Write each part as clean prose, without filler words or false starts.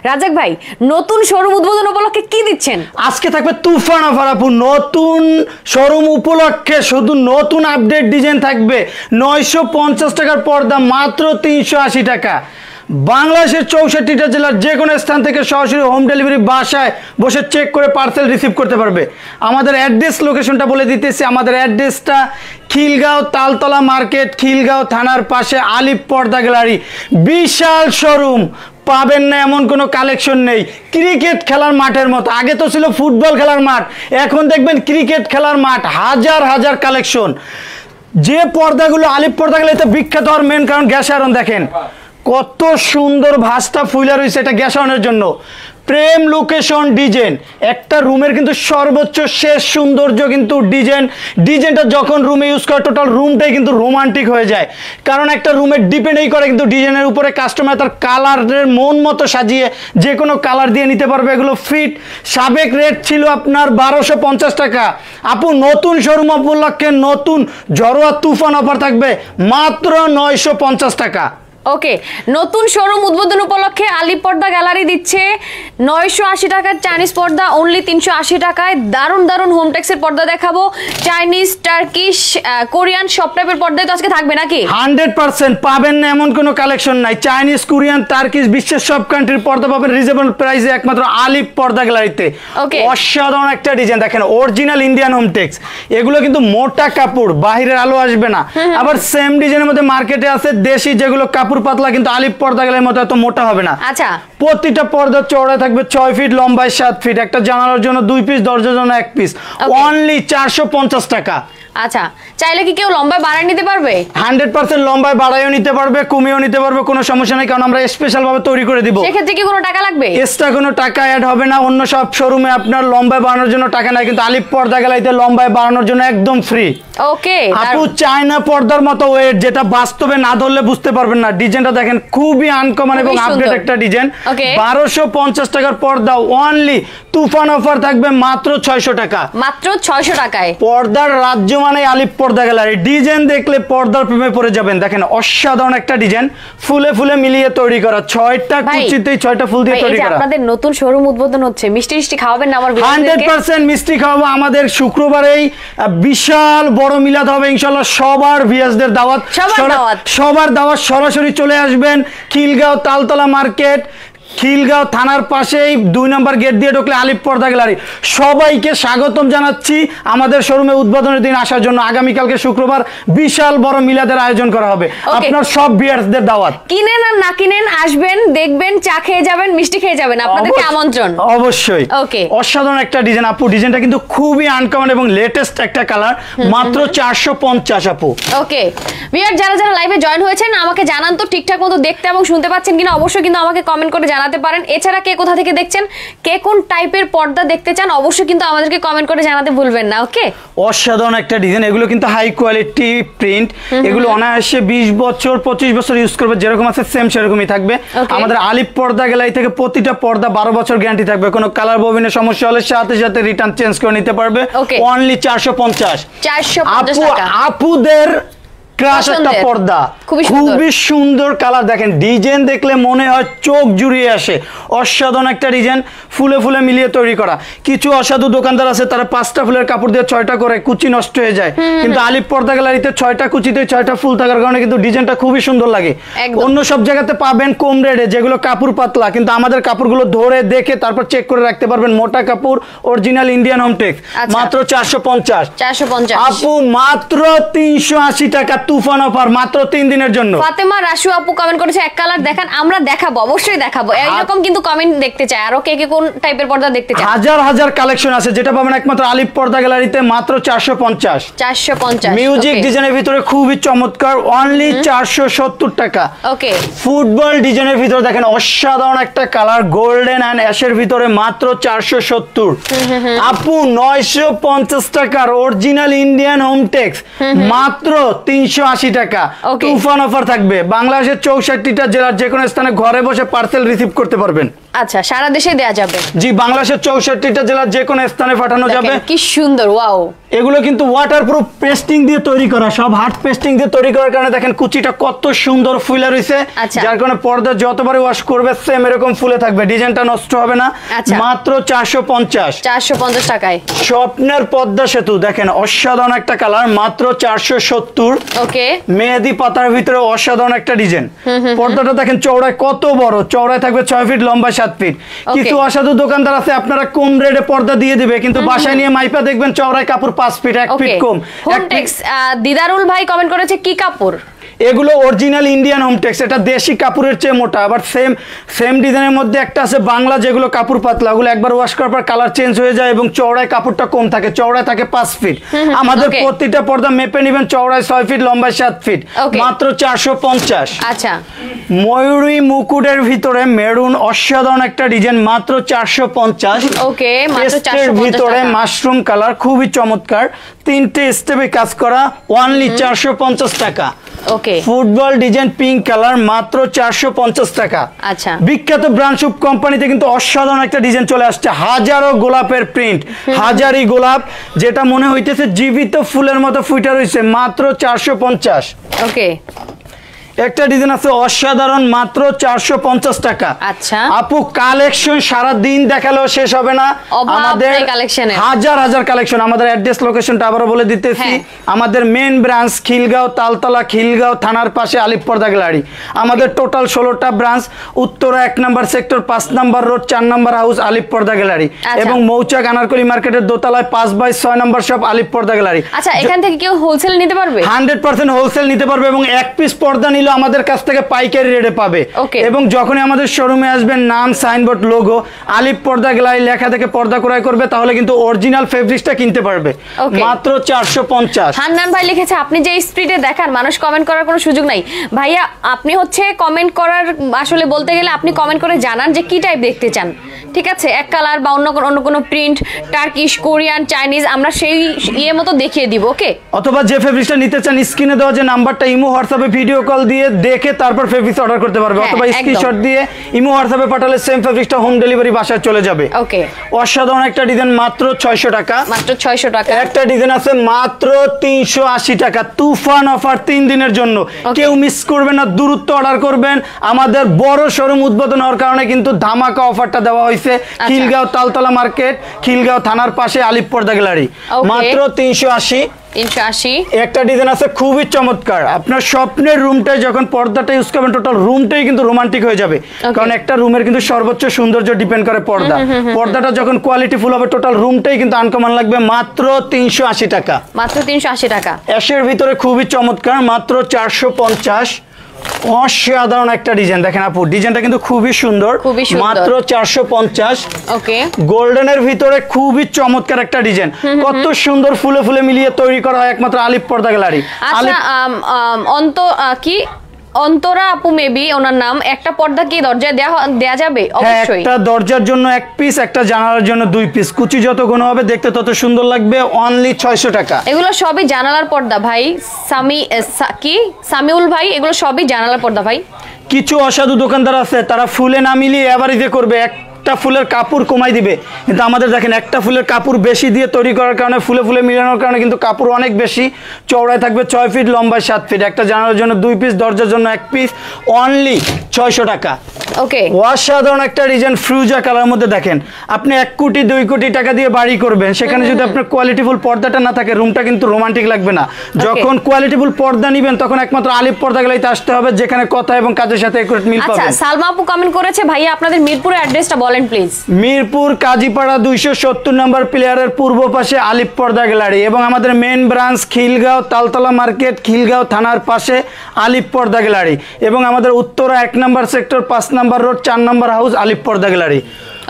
রাজাক ভাই, নতুন শোরুম উদ্বোধন উপলক্ষে কি দিচ্ছেন? আজকে থাকবে তুফান অফার আপু। নতুন শোরুম উপলক্ষে শুধু নতুন আপডেট ডিজাইন থাকবে। 950 টাকার পর্দা মাত্র 380 টাকা। বাংলাদেশের 64টা জেলার যে কোনো স্থান থেকে সরাসরি হোম ডেলিভারি বাসায় বসে চেক করে পার্সেল রিসিভ করতে পারবে। আমাদের অ্যাড্রেস লোকেশনটা বলে দিতেছি। আমাদের অ্যাড্রেসটা খিলগাঁও তালতলা মার্কেট, খিলগাঁও থানার পাশে আলিফ পর্দা গ্যালারি। বিশাল শোরুম, পাবেন না এমন কোনো কালেকশন নেই। ক্রিকেট খেলার মাঠের মতো, আগে তো ছিল ফুটবল খেলার মাঠ, এখন দেখবেন ক্রিকেট খেলার মাঠ। হাজার হাজার কালেকশন। যে পর্দাগুলো আলিফ পর্দা গ্যালারিতে বিখ্যাত হওয়ার মেন কারণ গ্যাস আয়রন। দেখেন কত সুন্দর ভাঁজটা ফুইলা রয়েছে, এটা গ্যাস আয়রনের জন্য। প্রেম লোকেশন ডিজাইন, একটা রুমের কিন্তু সর্বোচ্চ শেষ সৌন্দর্য কিন্তু ডিজাইনটা যখন রুমে ইউজ করে টোটাল রুমটাই কিন্তু রোমান্টিক হয়ে যায়। কারণ একটা রুমের ডিপেন্ডই করে কিন্তু ডিজাইনের উপরে। কাস্টমার তার কালারের মন মতো সাজিয়ে যে কোনো কালার দিয়ে নিতে পারবে। এগুলো ফিট। সাবেক রেট ছিল আপনার 1250 টাকা। আপু নতুন শোরুম উপলক্ষে নতুন জড়োয়া তুফান অফার থাকবে মাত্র 950 টাকা। ওকে, নতুন শোরুম উদ্বোধন উপলক্ষে আলিফ পর্দা গ্যালারি দিচ্ছে 980 টাকার চাইনিজ পর্দা অনলি 380 টাকায়। দারুণ দারুণ হোমটেক্সের পর্দা দেখাবো। চাইনিজ, টার্কিশ, কোরিয়ান সব টাইপের পর্দাই তো আজকে থাকবে নাকি? 100% পাবেন না এমন কোনো কালেকশন নাই। চাইনিজ, কোরিয়ান, টার্কিশ বিশ্বের সব কান্ট্রির পর্দা পাবেন রিজনেবল প্রাইসে একমাত্র আলিফ পর্দা গ্যালারিতে। অসাধারণ একটা ডিজাইন দেখেন, অরিজিনাল ইন্ডিয়ান হোমটেক্স। এগুলো কিন্তু মোটা কাপড়, বাহিরের আলো আসবে না। আবার সেম ডিজাইনের মধ্যে মার্কেটে আছে দেশি যেগুলো কাপড় পাতলা, কিন্তু আলিফ পর্দা গ্যালারির মতো এত মোটা হবে না। আচ্ছা, প্রতিটা পর্দা চওড়া থাকবে 6 ফিট, লম্বায় 7 ফিট। একটা জানালার জন্য 2 পিস, দরজার জন্য 1 পিস। অনলি 450 টাকা। আচ্ছা, চাইলে কি কেউ লম্বায় বাড়ায় নিতে পারবে? 100% লম্বায় বাড়ায়ও নিতে পারবে, কমিয়েও নিতে পারবে, কোনো সমস্যা নেই। কারণ আমরা স্পেশাল ভাবে তৈরি করে দিব। সেক্ষেত্রে কি কোনো টাকা লাগবে? এক্সট্রা কোনো টাকা অ্যাড হবে না। অন্য সব শোরুমে আপনার লম্বায় বাড়ানোর জন্য টাকা নাই, কিন্তু আলিফ পর্দা গ্যালারিতে লম্বায় বাড়ানোর জন্য একদম ফ্রি। ওকে আপু, চায়না পর্দার মতো ওয়েট, যেটা বাস্তবে না ধরলে বুঝতে পারবেন না। ডিজাইনটা দেখেন খুবই আনকমন এবং আপডেট একটা ডিজাইন। 1250 টাকার পর্দা অনলি তুফান অফার থাকবে মাত্র 600 টাকা। মাত্র 600 টাকায়। পর্দার রাজ্য মানে আলিফ পর্দা গ্যালারি। ডিজাইন দেখলে পর্দার প্রেমে পড়ে যাবেন। দেখেন অসাধারণ একটা ডিজাইন, ফুলে ফুলে মিলিয়ে তৈরি করা। 6টা কুচিতেই 6টা ফুল দিয়ে তৈরি করা। আপনাদের নতুন শোরুম উদ্বোধন হচ্ছে, মিষ্টি মিষ্টি খাওয়াবেন না আমার ভিউয়ারদেরকে? 100% মিষ্টি খাওয়াবো। আমাদের শুক্রবারেই বিশাল বড় মিলাদ হবে ইনশাআল্লাহ। সবার ভিউয়ারদের দাওয়াত, সবার দাওয়াত। সরাসরি চলে আসবেন খিলগাঁও তালতলা মার্কেট, খিলগাঁও থানার পাশেই 2 নম্বর গেট দিয়ে ঢুকলে আলিফ পর্দা গ্যালারি। সবাইকে স্বাগতম জানাচ্ছি আমাদের শোরুমে উদ্বোধনের দিন আসার জন্য। আগামীকালকে শুক্রবার বিশাল বড় মিলাদের আয়োজন করা হবে। আপনার সব ভিউয়ারদের দাওয়াত। কিনেন আর না কিনেন, আসবেন, দেখবেন, চা খেয়ে যাবেন, মিষ্টি খেয়ে যাবেন, আপনাদেরকে আমন্ত্রণ। অবশ্যই। ওকে, অসাধারণ একটা ডিজাইন আপু। ডিজাইনটা কিন্তু খুবই আনকমন এবং লেটেস্ট একটা কালার। মাত্র 450 আপু। ওকে ভিউয়ার, যারা যারা লাইভে জয়েন হয়েছেন আমাকে জানান তো ঠিকঠাক মতো দেখতে এবং শুনতে পাচ্ছেন কিনা। অবশ্যই কিন্তু আমাকে কমেন্ট করে জানাতে পারেন। এছাড়া কে কোথা থেকে দেখছেন, কে কোন টাইপের পর্দা দেখতে চান, অবশ্যই কিন্তু আমাদেরকে কমেন্ট করে জানাতে ভুলবেন না। ওকে, অসাধারণ একটা ডিজাইন। এগুলো কিন্তু হাই কোয়ালিটি প্রিন্ট। এগুলো অনায়াসে 20 বছর 25 বছর ইউজ করবে। যেরকম আছে সেম সেরকমই থাকবে। আমাদের আলিফ পর্দা গ্যালারি থেকে প্রতিটা পর্দা 12 বছর গ্যারান্টি থাকবে। কোনো কালার ববিনের সমস্যা হলে সাথে সাথে রিটার্ন চেঞ্জ করে নিতে পারবে। অনলি 450 টাকা। আপুদের ক্রাশ একটা পর্দা, খুবই সুন্দর কালার। দেখেন ডিজাইন দেখলে মনে হয় চোখ জুড়িয়ে আসে। অসাধারণ একটা ডিজাইন, ফুলে ফুলে মিলিয়ে তৈরি করা। কিছু অসাধু দোকানদার আছে তারা 5টা ফুলের কাপড় দিয়ে 6টা করে, কুচি নষ্ট হয়ে যায়। কিন্তু আলিফ পর্দা গ্যালারিতে 6টা কুচিতে 6টা ফুল থাকার কারণে কিন্তু ডিজাইনটা খুবই সুন্দর লাগে। অন্য সব জায়গাতে পাবেন কম রেটে, যেগুলো কাপড় পাতলা, কিন্তু আমাদের কাপড়গুলো ধরে দেখে তারপর চেক করে রাখতে পারবেন। মোটা কাপড়, অরিজিনাল ইন্ডিয়ান হোমটেক্স। মাত্র 450। আপু মাত্র 380 টাকা। তুফান অফার মাত্র 3 দিনের জন্য। ফাতেমা রাশু আপু কমেন্ট করেছে এক কালার দেখান। আমরা দেখাবো, অবশ্যই দেখাবো। এইরকম কিন্তু কমেন্ট দেখতে চাই। আরো কে কে কোন টাইপের পর্দা দেখতে চায়? হাজার হাজার কালেকশন আছে, যেটা পাবেন একমাত্র আলিফ পর্দা গ্যালারিতে মাত্র 450। মিউজিক ডিজাইনের ভিতরে খুবই চমৎকার, অনলি 470 টাকা। ওকে, ফুটবল ডিজাইনের ভিতরে দেখেন অসাধারণ একটা কালার, গোল্ডেন এন্ড অ্যাশের ভিতরে মাত্র 470। আপু 950 টাকার অরিজিনাল ইন্ডিয়ান হোমটেক্স মাত্র 380 টাকা। তুফান অফার থাকবে। বাংলাদেশের 64টা জেলার যে কোনো স্থানে ঘরে বসে পার্সেল রিসিভ করতে পারবেন। আচ্ছা, সারা দেশে দেয়া যাবে? জি, বাংলাদেশের 64টা জেলার যে কোনো স্থানে পাঠানো যাবে। কি সুন্দর, ওয়াও। এগুলো কিন্তু ওয়াটারপ্রুফ পেস্টিং দিয়ে তৈরি করা, সব হার্ড পেস্টিং দিয়ে তৈরি করার কারণে দেখেন কুচিটা কত সুন্দর ফুলে রয়েছে, যার কারণে পর্দা যতবারই ওয়াশ করবে সেম এরকম ফুলে থাকবে, ডিজাইনটা নষ্ট হবে না। মাত্র 450 টাকায় স্বপ্নের পদ্মা সেতু, দেখেন অসাধারণ একটা কালার, মাত্র 470। ওকে, মেহেদি পাতার ভিতরে অসাধারণ একটা ডিজাইন। পর্দাটা দেখেন চওড়ায় কত বড়, চওড়ায় থাকবে 6 ফিট, লম্বা 7 ফিট। কিছু অসাধু দোকানদার আছে আপনারা কম রেটে পর্দা দিয়ে দিবে, কিন্তু বাসায় নিয়ে মাইপা দেখবেন চওড়ায় কাপড় 5 ফিট, 1 ফিট কম। হোমটেক্স দিদারুল ভাই কমেন্ট করেছে কি কাপড়? এগুলো অরিজিনাল ইন্ডিয়ান হোমটেক্স, এটা দেশি কাপড়ের চেয়ে মোটা। আবার সেম ডিজাইনের মধ্যে একটা আছে বাংলা, যেগুলো কাপড় পাতলা, ওগুলো একবার ওয়াশ করার পর কালার চেঞ্জ হয়ে যায় এবং চওড়ায় কাপড়টা কম থাকে, চওড়ায় থাকে 5 ফিট। আমাদের প্রতিটা পর্দা মেপে নেবেন, চওড়ায় 6 ফিট, লম্বায় 7 ফিট, মাত্র 450। আচ্ছা, ময়ূরী মুকুটের ভিতরে মেরুন অসাধারণ একটা ডিজাইন, মাত্র 450। ওকে, মাত্র 450 ভিতরে মাশরুম কালার, খুবই চমৎকার, 3টে স্টেপে কাজ করা, অনলি 450 টাকা। ওকে, ফুটবল ডিজাইন পিঙ্ক কালার, মাত্র 450 টাকা। আচ্ছা, বিখ্যাত ব্র্যান্ড শুভ কোম্পানিতে কিন্তু অসাধারণ একটা ডিজাইন চলে আসছে, হাজারো গোলাপের প্রিন্ট, হাজারি গোলাপ, যেটা মনে হইতেছে জীবিত ফুলের মতো ফুটে রয়েছে, মাত্র 450। ওকে, একটা ডিজাইন আছে অসাধারণ, মাত্র 450 টাকা। আচ্ছা আপু, কালেকশন সারা দিন দেখালেও শেষ হবে না, আমাদের হাজার হাজার কালেকশন। আমাদের অ্যাড্রেস লোকেশনটা আবারও বলে দিতেছি, আমাদের মেন ব্রাঞ্চ খিলগাঁও, তালতলা, খিলগাঁও থানার পাশে আলিপ পর্দা গ্যালারি। আমাদের টোটাল 16টা ব্রাঞ্চ, উত্তরা 1 নম্বর সেক্টর, 5 নম্বর রোড, 4 নম্বর হাউস, আলিপ পর্দা গ্যালারি, এবং মৌচাক আনারকলি মার্কেটের দোতলায় 5/6 নম্বর শপ, আলিপ পর্দা গ্যালারি। আচ্ছা, এখান থেকে কেউ হোলসেল নিতে পারবে? 100% হোলসেল নিতে পারবে, এবং এক পিস পর্দা নিলে আমাদের কাছ থেকে পাইকারি রেটে পাবে। এবং যখনই আমাদের শোরুমে আসবেন, নাম, সাইনবোর্ড, লোগো, আলিপ পর্দা গ্যালারি লেখা থেকে পর্দা ক্রয় করবে, তাহলে কিন্তু অরিজিনাল ফেব্রিক্সটা কিনতে পারবে, মাত্র 450। হান্নান ভাই লিখেছে, আপনি যে স্পিডে দেখান মানুষ কমেন্ট করার কোনো সুযোগ নাই। ভাইয়া, আপনি হচ্ছে কমেন্ট করার, আসলে বলতে গেলে আপনি কমেন্ট করে জানান যে কি টাইপ দেখতে চান, ঠিক আছে? এক কালার বা অন্য কোনো প্রিন্ট, টার্কিশ, কোরিয়ান, চাইনিজ, আমরা সেই ইয়ে মতো দেখিয়ে দিব। ওকে, অথবা যে ফেব্রিক্সটা নিতে চান, স্ক্রিনে দেওয়া যে নাম্বারটা, ইমো হোয়াটসঅ্যাপে ভিডিও কল দিয়ে দেখে তারপর ফেব্রিক্স অর্ডার করতে পারবে, অথবা স্ক্রিনশট দিয়ে ইমো হোয়াটসঅ্যাপে পাঠালে সেম ফেব্রিক্সটা হোম ডেলিভারি বাসায় চলে যাবে। ওকে, অসাধারণ একটা ডিজাইন, মাত্র 600 টাকা। মাত্র 600 টাকা। একটা ডিজাইন আছে মাত্র 380 টাকা, তুফান অফার 3 দিনের জন্য, কেউ মিস করবেন না, দ্রুত অর্ডার করবেন। আমাদের বড় শোরুম উদ্বোধন হওয়ার কারণে কিন্তু ধামাকা অফারটা দেওয়া হয়েছে, খিলগাঁও তালতলা মার্কেট, খিলগাঁও থানার পাশে আলিপ পর্দা গ্যালারি, মাত্র 380। একটা ডিজাইন আছে খুবই চমৎকার, আপনার স্বপ্নের রুমটাই যখন পর্দাটা ইউজ করবেন, টোটাল রুমটাই কিন্তু রোমান্টিক হয়ে যাবে, কারণ একটা রুমের কিন্তু সর্বোচ্চ সৌন্দর্য ডিপেন্ড করে পর্দা। পর্দাটা যখন কোয়ালিটি ফুল হবে, টোটাল রুমটাই কিন্তু আনকমন লাগবে, মাত্র 380 টাকা। মাত্র 380 টাকা। অ্যাশের ভিতরে খুবই চমৎকার, মাত্র 450। অসাধারণ একটা ডিজাইন, দেখেন আপু, ডিজাইনটা কিন্তু খুবই সুন্দর, মাত্র 450। ওকে, গোল্ডেনের ভিতরে খুবই চমৎকার একটা ডিজাইন, কত সুন্দর ফুলে ফুলে মিলিয়ে তৈরি করা হয় একমাত্র আলিপ পর্দা গ্যালারি। অন্তরা আপু, মেবি ওনার নাম, একটা পর্দা কি দরজায় দেয়া যাবে? অবশ্যই, একটা দরজার জন্য 1 পিস, একটা জানালার জন্য 2 পিস, কুচি যত ঘন হবে দেখতে তত সুন্দর লাগবে, অনলি 600 টাকা। এগুলো সবই জানালার পর্দা ভাই, সামিউল ভাই, এগুলো সবই জানালার পর্দা ভাই। কিছু অসাধু দোকানদার আছে, তারা ফুলে না মিলিয়ে এভারেজে করবে, একটা ফুলের কাপড় কমাই দিবে, কিন্তু আমাদের দেখেন একটা ফুলের কাপড় বেশি দিয়ে তৈরি করার কারণে, ফুলে ফুলে মিলানোর কারণে কিন্তু কাপড় অনেক বেশি, চওড়ায় থাকবে 6 ফিট, লম্বায় 7 ফিট, একটা জানালার জন্য 2 পিস, দরজার জন্য 1 পিস, অনলি 600 টাকা। ওকে, অসাধারণ একটা ডিজাইন, ফ্রুজা কালার মধ্যে দেখেন, আপনি 1 কোটি 2 কোটি টাকা দিয়ে বাড়ি করবেন, সেখানে যদি আপনার কোয়ালিটিফুল পর্দাটা না থাকে, রুমটা কিন্তু রোমান্টিক লাগবে না। যখন কোয়ালিটিফুল পর্দা নেবেন, তখন একমাত্র আলিপ পর্দা গ্যালারিতে আসতে হবে, যেখানে কথা এবং কাজের সাথে একুরেট মিল পাবেন। আচ্ছা, সালমা আপু কমেন্ট করেছে, ভাইয়া আপনাদের মিরপুরের অ্যাড্রেসটা বলেন প্লিজ। মিরপুর কাজীপাড়া 270 নম্বর প্লেয়ারের পূর্ব পাশে আলিপ পর্দা গ্যালারি, এবং আমাদের main branch Khilgaon Taltola market, Khilgaon থানার পাশে আলিপ পর্দা গ্যালারি, এবং আমাদের উত্তরা 1 নম্বর সেক্টর, 5 নম্বর রোড, 4 নম্বর হাউস, আলিপ পর্দা গ্যালারি।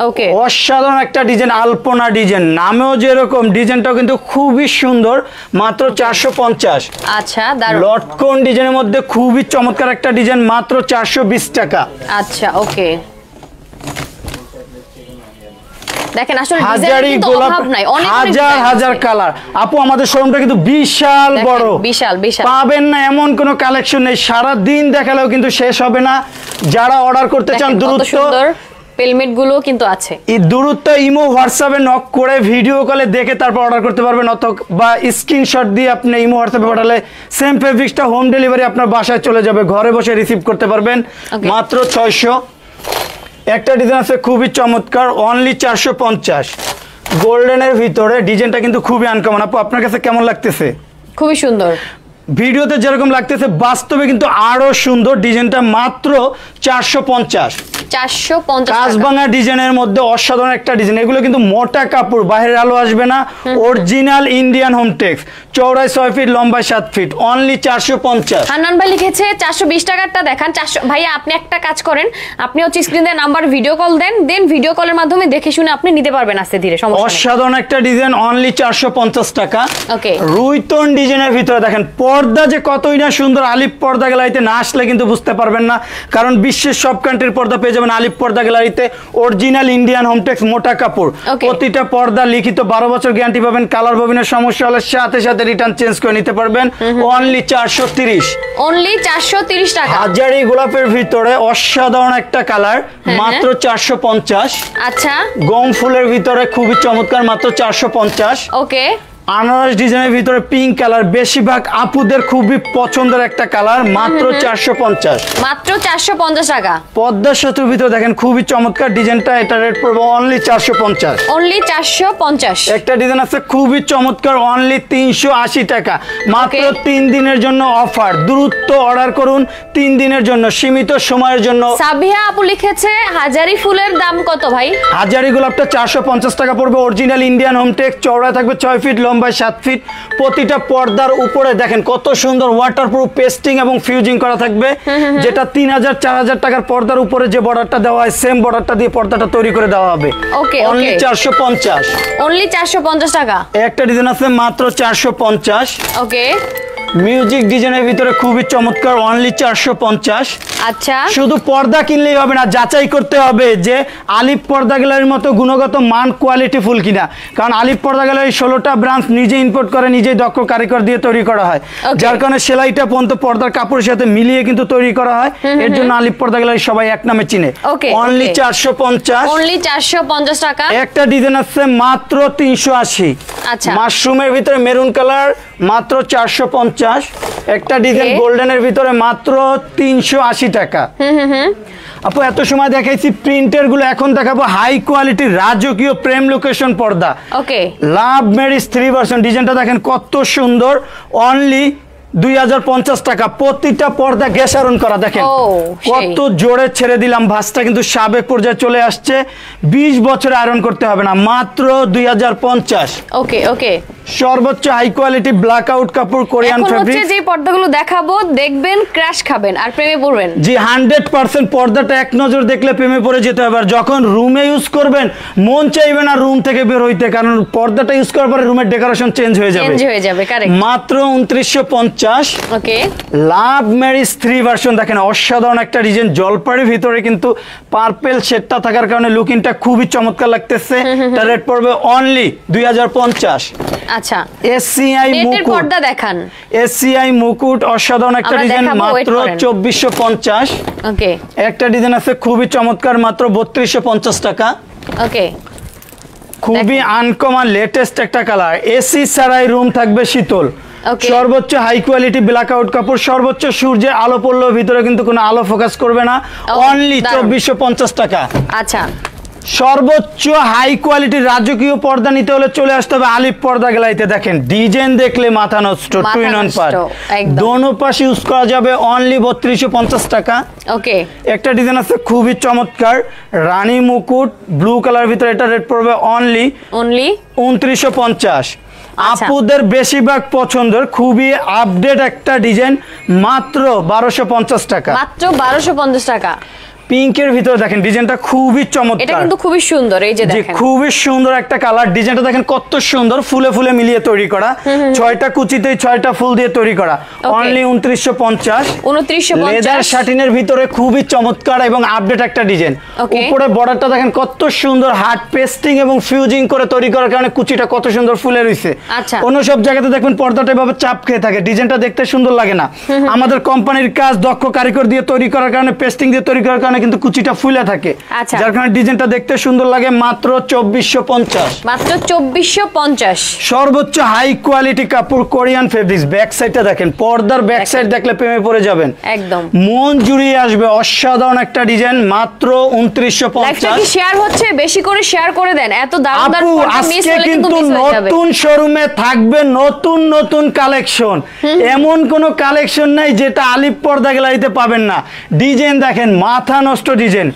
ওকে, অসাধারণ একটা ডিজাইন, আলপনা ডিজাইন, নামেও যেরকম, ডিজাইনটাও কিন্তু খুবই সুন্দর, মাত্র 450। আচ্ছা, দারুণ লটকন ডিজাইনের মধ্যে খুবই চমৎকার একটা ডিজাইন, মাত্র 420 টাকা। আচ্ছা, ওকে, দেখেন আসলে হাজারি গোলাপ, হাজার কালার। আপু, আমাদের শোরুমটা কিন্তু বিশাল বড়, বিশাল, পাবেন না এমন কোনো কালেকশন নেই, সারা দিন দেখালেও কিন্তু শেষ হবে না। যারা অর্ডার করতে চান দ্রুত পেলমেট গুলো কিন্তু আছে। এই দূরত্ব ইমো হোয়াটসঅ্যাপে নক করে ভিডিও কলে দেখে তারপর অর্ডার করতে পারবেন, অথবা স্ক্রিনশট দিয়ে আপনি ইমো হোয়াটসঅ্যাপে পাঠালে সেম ফেব্রিক্সটা হোম ডেলিভারি আপনার বাসায় চলে যাবে, ঘরে বসে রিসিভ করতে পারবেন মাত্র 600। একটা ডিজাইন আছে খুবই চমৎকার, অনলি 450। গোল্ডেনের ভিতরে ডিজাইনটা কিন্তু খুবই আনকমন। আপু আপনার কাছে কেমন লাগতেছে? খুবই সুন্দর, ভিডিওতে যেরকম লাগতেছে বাস্তবে কিন্তু আরো সুন্দর। ডিজাইনটা মাত্র 450। 450 কাজভাঙা ডিজাইনের মধ্যে অসাধারণ একটা ডিজাইন। এগুলো কিন্তু মোটা কাপড়, বাইরের আলো আসবে না, অরিজিনাল ইন্ডিয়ান হোমটেক্স, চওড়ায় 6 ফিট, লম্বায় 7 ফিট, অনলি 450। হান্নান ভাই লিখেছে 420 টাকারটা দেখান। 400 ভাইয়া আপনি একটা কাজ করেন, আপনি হচ্ছে স্ক্রিনে নাম্বার ভিডিও কল দেন ভিডিও কলের মাধ্যমে দেখে শুনে আপনি নিতে পারবেন আস্তে ধীরে, সমস্যা নেই। অসাধারণ একটা ডিজাইন, অনলি 450 টাকা। ওকে, রুইতন ডিজাইনের ভিতরে দেখেন পর্দা যে কতই না সুন্দর। আলিপ পর্দা গ্যালারিতে না আসলে কিন্তু বুঝতে পারবেন না, কারণ বিশ্বের সব কান্ট্রির পর্দা পেয়ে যাবেন আলিপ পর্দা গ্যালারিতে। অরিজিনাল ইন্ডিয়ান হোমটেক্স, মোটা কাপড়, প্রতিটা পর্দা লিখিত 12 বছর গ্যারান্টি পাবেন। কালার ববিনের সমস্যা হলে সাথে সাথে রিটার্ন চেঞ্জ করে নিতে পারবেন। অনলি 430, অনলি 430 টাকা। হাজারি গোলাপের ভিতরে অসাধারণ একটা কালার, মাত্র 450। আচ্ছা, গম ফুলের ভিতরে খুবই চমৎকার, মাত্র 450। ওকে, আনারস ডিজাইনের ভিতরে পিঙ্ক কালার, বেশিরভাগ আপুদের খুবই পছন্দের একটা কালার, মাত্র 450। মাত্র 450 টাকা। পদ্মা সেতুর ভিতরে দেখেন খুবই চমৎকার ডিজাইনটা, এটা রেট পড়বে অনলি 450। অনলি 450। একটা ডিজাইন আছে খুবই চমৎকার, অনলি 380 টাকা। মাত্র 3 দিনের জন্য অফার, দ্রুত অর্ডার করুন, 3 দিনের জন্য, সীমিত সময়ের জন্য। সাবিহা আপু লিখেছে হাজারি ফুলের দাম কত ভাই? হাজারি গোলাপটা 450 টাকা পড়বে। অরিজিনাল ইন্ডিয়ান হোমটেক্স, চওড়া থাকবে 6 ফিট, লম্বায় 7 ফিট। প্রতিটা পর্দার উপরে দেখেন কত সুন্দর ওয়াটারপ্রুফ পেস্টিং এবং ফিউজিং করা থাকবে, যেটা 3000 4000 টাকার পর্দার উপরে যে বর্ডারটা দেওয়া হয় সেম বর্ডারটা দিয়ে পর্দাটা তৈরি করে দেওয়া হবে। ওকে, অনলি 450। অনলি 450 টাকা। একটা ডিজাইন আছে মাত্র 450। ওকে, মিউজিক ডিজাইনের ভিতরে খুবই চমৎকার, অনলি 450। আচ্ছা, শুধু পর্দা কিনলেই হবে না, যাচাই করতে হবে যে আলিপ পর্দা গ্যালারির মতো গুণগত মান কোয়ালিটি ফুল কিনা, কারণ আলিপ পর্দা গ্যালারি 16টা ব্রাঞ্চ নিজে ইম্পোর্ট করে, নিজেই দক্ষ কারিগর দিয়ে তৈরি করা হয়, যার কারণে সেলাইটা পর্যন্ত পর্দার কাপড়ের সাথে মিলিয়ে কিন্তু তৈরি করা হয়। এর জন্য আলিপ পর্দা গ্যালারি সবাই এক নামে চিনে। অনলি 450। অনলি 450 টাকা। একটা ডিজাইন আছে মাত্র 380। আচ্ছা, মাশরুমের ভিতরে মেরুন কালার, মাত্র 450। একটা ডিজাইন গোল্ডেনের ভিতরে মাত্র 380 টাকা। আপু এত সময় দেখাইছি প্রিন্টের গুলো, এখন দেখাবো হাই কোয়ালিটির রাজকীয় প্রেম লোকেশন পর্দা। ওকে, লাভ ম্যারিজ 3 ভার্সন। ডিজাইনটা দেখেন কত সুন্দর, অনলি 2050 টাকা। প্রতিটা পর্দা গ্যাস আয়রন করা, দেখেন কত জোরে ছেড়ে দিলাম। ভাঁজটা কিন্তু সাবেক পর্যায়ে চলে আসছে, 20 বছর আয়রন করতে হবে না, মাত্র 2050। ওকে, ওকে, সর্বোচ্চ হাই কোয়ালিটি ব্ল্যাক আউট কাপড়, কোরিয়ান ফেব্রিক। যে পর্দাগুলো দেখাবো দেখবেন, ক্র্যাশ খাবেন আর প্রেমে পড়বেন। জি, 100% পর্দাটা এক নজর দেখলে প্রেমে পড়ে যেতে হবে। আর যখন রুমে ইউজ করবেন মন চাইবে না রুম থেকে বের হইতে, কারণ পর্দাটা ইউজ করার পরে রুমের ডেকোরেশন চেঞ্জ হয়ে যাবে। কারেক্ট। মাত্র 2950। ওকে, লাভ ম্যারিজ 3 ভার্সন। দেখেন অসাধারণ একটা ডিজাইন, জলপাইয়ের ভিতরে কিন্তু পার্পল শেডটা থাকার কারণে লুকিংটা খুবই চমৎকার লাগতেছে। তার রেট পড়বে অনলি 2050। আচ্ছা, এসসিআই মুকুট পর্দা দেখান। এসসিআই মুকুট অসাধারণ একটা ডিজাইন, মাত্র 2450। ওকে, একটা ডিজাইন আছে খুবই চমৎকার, মাত্র 3250 টাকা। ওকে, খুবই আনকমন লেটেস্ট একটা কালার। এসি ছাড়াই রুম থাকবে শীতল। সর্বোচ্চ হাই কোয়ালিটি ব্ল্যাক আউট কাপড়, সর্বোচ্চ সূর্যের আলো পড়লেও ভিতরে কিন্তু কোনো আলো ফোকাস করবে না, অনলি 2450 টাকা। আচ্ছা, সর্বোচ্চ হাই কোয়ালিটির রাজকীয় পর্দা নিতে হলে চলে আসতে হবে আলিপ পর্দা গ্যালারিতে। দেখেন ডিজাইন দেখলে মাথা নষ্ট, 2 in 1 পার্ট, দোনো পাশে ইউজ করা যাবে, অনলি 3250 টাকা। ওকে, একটা ডিজাইন আছে খুবই চমৎকার, রানী মুকুট ব্লু কালার ভিতরে, এটা রেট পড়বে অনলি 2950। আপুদের বেশিরভাগ পছন্দের খুবই আপডেট একটা ডিজাইন, মাত্র 1250 টাকা। মাত্র 1250 টাকা। পিঙ্কের ভিতরে দেখেন ডিজাইনটা খুবই চমৎকার, এটা কিন্তু খুবই সুন্দর। এই যে দেখেন খুবই সুন্দর একটা কালার, ডিজাইনটা দেখেন কত সুন্দর, ফুলে ফুলে মিলিয়ে তৈরি করা, 6টা কুচিতে 6টা ফুল দিয়ে তৈরি করা, অনলি 2950। লেদার শাটিনের ভিতরে খুবই চমৎকার এবং আপডেট একটা ডিজাইন। উপরে বর্ডারটা দেখেন কত সুন্দর, হার্ড পেস্টিং এবং ফিউজিং করে তৈরি করার কারণে কুচিটা কত সুন্দর ফুলে রইছে। অন্য সব জায়গাতে দেখবেন পর্দাটা এভাবে চাপ খেয়ে থাকে, ডিজাইনটা দেখতে সুন্দর লাগে না। আমাদের কোম্পানির কাজ দক্ষ কারিগর দিয়ে তৈরি করার কারণে, পেস্টিং দিয়ে তৈরি করার কারণে সময় কিন্তু কুচিটা ফুলে থাকে, আচ্ছা। যার কারণে ডিজাইনটা দেখতে সুন্দর লাগে। মাত্র 2450, মাত্র 2450। সর্বোচ্চ হাই কোয়ালিটি কাপড়, কোরিয়ান ফেব্রিক্স। ব্যাক সাইডটা দেখেন, পর্দার ব্যাক সাইড দেখলে প্রেমে পড়ে যাবেন, একদম মন জুড়িয়ে আসবে। অসাধারণ একটা ডিজাইন, মাত্র 2950। লাইভটা কি শেয়ার হচ্ছে? বেশি করে শেয়ার করে দেন, এত দারুণ আপু আজকে কিন্তু নতুন শোরুমে থাকবে নতুন নতুন কালেকশন, এমন কোন কালেকশন নাই যেটা আলিপ পর্দা গ্যালারিতে পাবেন না। ডিজাইন দেখেন, মাথা নষ্ট ডিজাইন,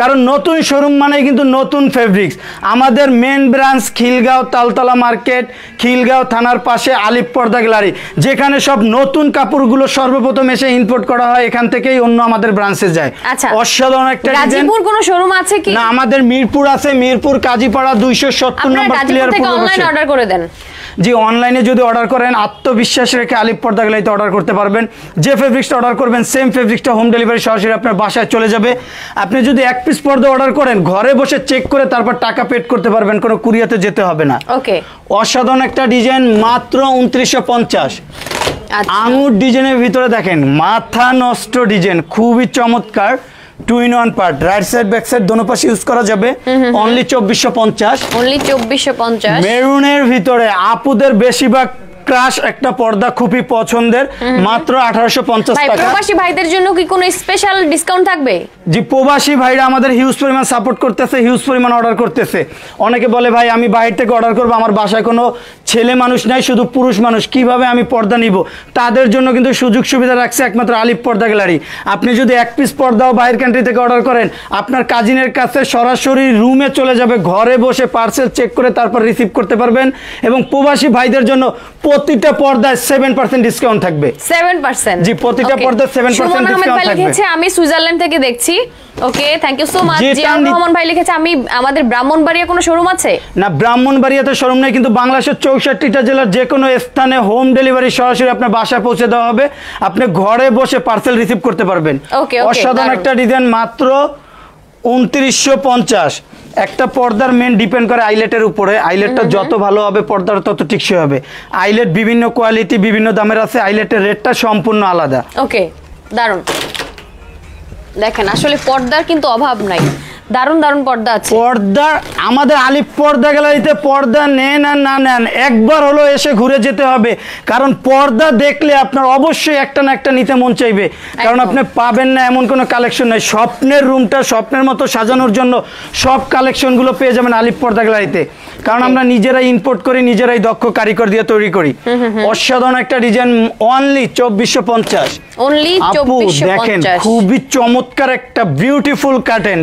কারণ নতুন শোরুম মানে কিন্তু নতুন ফেব্রিক্স। আমাদের main branch Khilgaon Taltola market, Khilgaon থানার পাশে আলিপ পর্দা গ্যালারি, যেখানে সব নতুন কাপড়গুলো সর্বপ্রথম এসে ইম্পোর্ট করা হয়, এখান থেকেই অন্য আমাদের ব্রাঞ্চে যায়। আচ্ছা, অসাধারণ একটা ডিজাইন। গাজীপুর কোন শোরুম আছে কি? না, আমাদের মিরপুর আছে, মিরপুর কাজীপাড়া 270 নম্বর ক্লিয়ার থেকে অনলাইন অর্ডার করে দেন। জি, অনলাইনে যদি অর্ডার করেন আত্মবিশ্বাস রেখে আলিপ পর্দা গ্যালারিতে অর্ডার করতে পারবেন। যে ফেব্রিক্সটা অর্ডার করবেন সেম ফেব্রিক্সটা হোম ডেলিভারি সরাসরি আপনার বাসায় চলে যাবে। আপনি যদি এক পিস পর্দা অর্ডার করেন ঘরে বসে চেক করে তারপর টাকা পেড করতে পারবেন, কোনো কুরিয়াতে যেতে হবে না। ওকে, অসাধারণ একটা ডিজাইন, মাত্র 2950। আঙুর ডিজাইনের ভিতরে দেখেন, মাথা নষ্ট ডিজাইন, খুবই চমৎকার। 2-in-1 part, right side back side দোনো পাশে ইউজ করা যাবে। অনলি 2450। অনলি 2450। মেরুনের ভিতরে আপুদের বেশিরভাগ ক্রাশ একটা পর্দা খুবই পছন্দের, মাত্র 1850 টাকা। প্রবাসী ভাইদের জন্য কি কোনো স্পেশাল ডিসকাউন্ট থাকবে? জি, প্রবাসী ভাইরা আমাদের হিউজ পরিমাণ সাপোর্ট করতেছে, হিউজ পরিমাণ অর্ডার করতেছে। অনেকে বলে ভাই আমি বাইরে থেকে অর্ডার করবো, আমার বাসায় কোনো ছেলে মানুষ নাই, শুধু পুরুষ মানুষ, কিভাবে আমি পর্দা নিব? তাদের জন্য কিন্তু সুযোগ সুবিধা রাখছে একমাত্র আলিপ পর্দা গ্যালারি। আপনি যদি এক পিস পর্দাও বাইরের কান্ট্রি থেকে অর্ডার করেন, আপনার কাজিনের কাছে সরাসরি রুমে চলে যাবে, ঘরে বসে পার্সেল চেক করে তারপর রিসিভ করতে পারবেন। এবং প্রবাসী ভাইদের জন্য প্রতিটা পর্দায় 7% ডিসকাউন্ট থাকবে। 7%? জি, প্রতিটা পর্দায় 7% ডিসকাউন্ট থাকবে। আমি সুইজারল্যান্ড থেকে দেখছি। Okay, thank you so much. Ziaur Rahman ভাই লিখেছে আমি আমাদের ব্রাহ্মণবাড়িয়া কোনো শোরুম আছে? না, ব্রাহ্মণবাড়িয়াতে শোরুম নেই, কিন্তু বাংলাদেশের 64টা জেলার যে কোনো স্থানে হোম ডেলিভারি সরাসরি আপনার বাসায় পৌঁছে দেওয়া হবে। আপনি ঘরে বসে পার্সেল রিসিভ করতে পারবেন। অসাধারণ একটা ডিজাইন, মাত্র 2950। একটা পর্দার মেন ডিপেন্ড করে আইলেটের উপরে। আইলেটটা যত ভালো হবে পর্দার তত টিকসই হবে। আইলেট বিভিন্ন কোয়ালিটি বিভিন্ন দামের আছে, আইলেটের রেটটা সম্পূর্ণ আলাদা। ওকে, দারুন। দেখেন আসলে পর্দার কিন্তু অভাব নাই, দারুন দারুন পর্দা আছে। পর্দা আমাদের আলিপ পর্দা গ্যালারিতে পর্দা নেন আর না নেন একবার হলো এসে ঘুরে যেতে হবে, কারণ পর্দা দেখলে আপনার অবশ্যই একটা না একটা নিতে মন চাইবে, কারণ আপনি পাবেন না এমন কোনো কালেকশন নাই। স্বপ্নের রুমটা স্বপ্নের মতো সাজানোর জন্য সব কালেকশনগুলো পেয়ে যাবেন আলিপ পর্দা গ্যালারিতে, কারণ আমরা নিজেরাই ইম্পোর্ট করি, নিজেরাই দক্ষ কারিগর দিয়ে তৈরি করি। অসাধারণ একটা ডিজাইন, অনলি 2450। অনলি 2450। দেখেন খুবই চমৎকার একটা বিউটিফুল কার্টেন।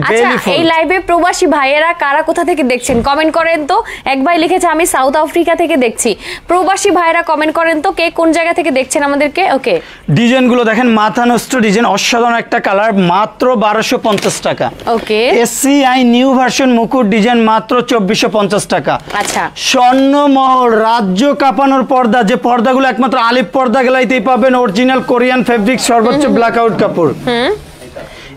এই লাইভে প্রবাসী ভাইয়েরা কারা কোথা থেকে দেখছেন কমেন্ট করেন তো। এক ভাই লিখেছে আমি সাউথ আফ্রিকা থেকে দেখছি। প্রবাসী ভাইয়েরা কমেন্ট করেন তো কে কোন জায়গা থেকে দেখছেন আমাদেরকে। ওকে, ডিজাইনগুলো দেখেন, মাথা নষ্ট ডিজাইন, অসাধারণ একটা কালার, মাত্র 1250 টাকা। ওকে, এসসিআই নিউ ভার্সন মুকুট ডিজাইন, মাত্র 2450 টাকা। আচ্ছা, স্বর্ণমহল রাজ্য কাঁপানোর পর্দা, যে পর্দাগুলো একমাত্র আলিপ পর্দা গ্যালারিতেই পাবেন, অরিজিনাল কোরিয়ান ফেব্রিক, সর্বোচ্চ ব্ল্যাক আউট কাপড়।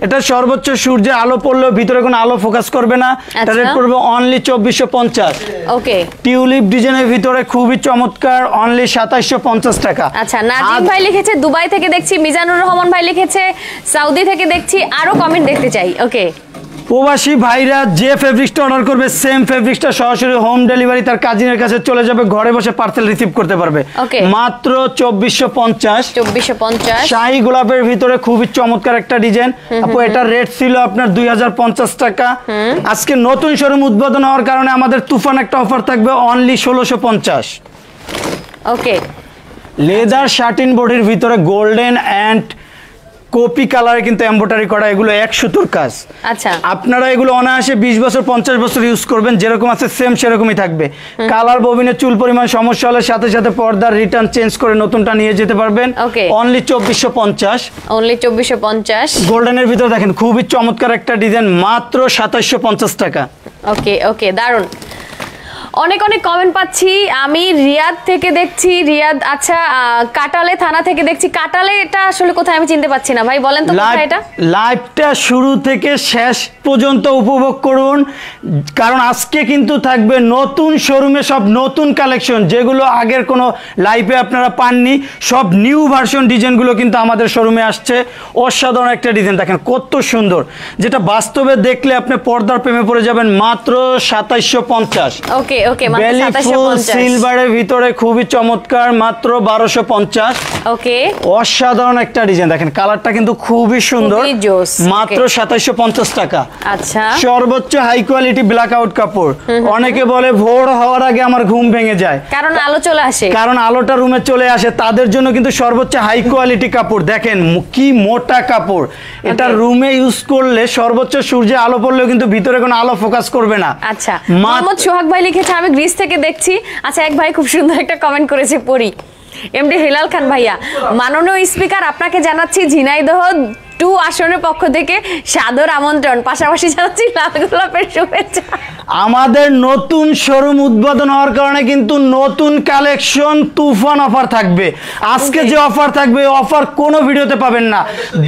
এটা সর্বোচ্চ সূর্যের আলো পড়লেও ভিতরে কোনো আলো ফোকাস করবে না। এটা রেট পড়বে অনলি 2450। ওকে, টিউলিপ ডিজাইনের ভিতরে খুবই চমৎকার, অনলি 2750 টাকা। আচ্ছা, নাজিম ভাই লিখেছে দুবাই থেকে দেখছি। মিজানুর রহমান ভাই লিখেছে সৌদি থেকে দেখছি। আরো কমেন্ট দেখতে চাই। ওকে, প্রবাসী ভাইরা যে ফেব্রিক্সটা অর্ডার করবে সেম ফেব্রিক্সটা সরাসরি হোম ডেলিভারি তার কাজিনের কাছে চলে যাবে, ঘরে বসে পার্সেল রিসিভ করতে পারবে। মাত্র 2450। 2450। শাহী গোলাপের ভিতরে খুবই চমৎকার একটা ডিজাইন। আপু এটার রেট ছিল আপনার 2050 টাকা। আজকে নতুন শোরুম উদ্বোধন হওয়ার কারণে আমাদের তুফান একটা অফার থাকবে, অনলি 1650। ওকে, লেদার শার্টিন বডির ভিতরে গোল্ডেন অ্যান্ড কপি কালারে কিন্তু এমব্রয়ডারি করা, এগুলো 1 সুতোর কাজ। আচ্ছা, আপনারা এগুলো অনায়াসে 20 বছর 50 বছর ইউজ করবেন, যেরকম আছে সেম সেরকমই থাকবে। কালার ববিনে চুল পরিমাণ সমস্যা হলে সাথে সাথে পর্দার রিটার্ন চেঞ্জ করে নতুনটা নিয়ে যেতে পারবেন। অনলি 2450। অনলি 2450। গোল্ডেনের ভিতরে দেখেন খুবই চমৎকার একটা ডিজাইন, মাত্র 2750 টাকা। ওকে ওকে, দারুন। অনেক অনেক কমেন্ট পাচ্ছি আমি রিয়াদ থেকে দেখছি, রিয়াদ আচ্ছা কাটালে থানা থেকে দেখছি। কাটালে এটা আসলে কোথায় আমি চিনতে পাচ্ছি না ভাই, বলেন তো কোথায় এটা? লাইভটা শুরু থেকে শেষ পর্যন্ত উপভোগ করুন, কারণ আজকে কিন্তু থাকবে নতুন শোরুমে সব নতুন কালেকশন, যেগুলো আগের কোনো লাইভে আপনারা পাননি। সব নিউ ভার্সন ডিজাইনগুলো কিন্তু আমাদের শোরুমে আসছে। অসাধারণ একটা ডিজাইন দেখেন কত সুন্দর, যেটা বাস্তবে দেখলে আপনি পর্দার প্রেমে পড়ে যাবেন। মাত্র 2750। ওকে ওকে, মাত্র বেলি ফুল 2750। সিলভারের ভিতরে খুবই চমৎকার, মাত্র 1250। ওকে, অসাধারণ একটা ডিজাইন দেখেন, কালারটা কিন্তু খুবই সুন্দর। খুবই জোস। মাত্র 2750 টাকা। আচ্ছা, সর্বোচ্চ হাই কোয়ালিটি ব্ল্যাক আউট কাপড়। অনেকে বলে ভোর হওয়ার আগে আমার ঘুম ভেঙে যায়, কারণ আলো চলে আসে, কারণ আলোটা রুমে চলে আসে। তাদের জন্য কিন্তু সর্বোচ্চ হাই কোয়ালিটি কাপড় দেখেন কি মোটা কাপড়। এটা রুমে ইউজ করলে সর্বোচ্চ সূর্যে আলো পড়লেও কিন্তু ভিতরে কোনো আলো ফোকাস করবে না। আচ্ছা, মোহাম্মদ সোহাগ ভাই লিখেছে আমি গ্রিস থেকে দেখছি। আচ্ছা, এক ভাই খুব সুন্দর একটা কমেন্ট করেছে পড়ি। এমডি হিলাল খান ভাইয়া, মাননীয় স্পিকার আপনাকে জানাচ্ছি ঝিনাইদহ 2 আসনের পক্ষ থেকে সাদর আমন্ত্রণ, পাশাপাশি জানাচ্ছি লাল গোলাপের শুভেচ্ছা। আমাদের নতুন শোরুম উদ্বোধন হওয়ার কারণে কিন্তু নতুন কালেকশন তুফান অফার থাকবে। আজকে যে অফার থাকবে অফার কোনো ভিডিওতে পাবেন না।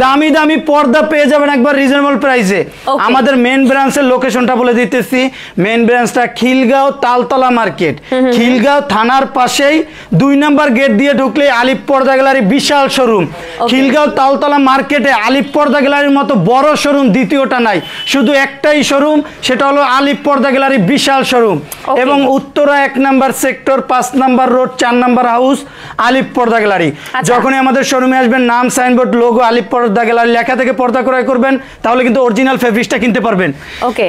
দামি দামি পর্দা পেয়ে যাবেন একবার রিজনেবল প্রাইসে। আমাদের মেন ব্রাঞ্চের লোকেশনটা বলে দিতেছি। মেন ব্রাঞ্চটা খিলগাঁও তালতলা মার্কেট, খিলগাঁও থানার পাশেই 2 নম্বর গেট দিয়ে ঢুকলে আলিপ পর্দা গ্যালারি বিশাল শোরুম। খিলগাঁও তালতলা মার্কেটে আলিপ পর্দা গ্যালারির মতো বড় শোরুম দ্বিতীয়টা নাই, শুধু একটাই শোরুম, সেটা হলো আলিপ পর্দা গ্যালারি বিশাল শোরুম। এবং উত্তরা 1 নম্বর সেক্টর 5 নম্বর রোড 4 নম্বর হাউস আলিপ পর্দা গ্যালারি। যখনই আমাদের শোরুমে আসবেন নাম সাইনবোর্ড লোগো আলিপ পর্দা গ্যালারি লেখা থেকে পর্দা ক্রয় করবেন, তাহলে কিন্তু অরিজিনাল ফেব্রিক্সটা কিনতে পারবেন। ওকে,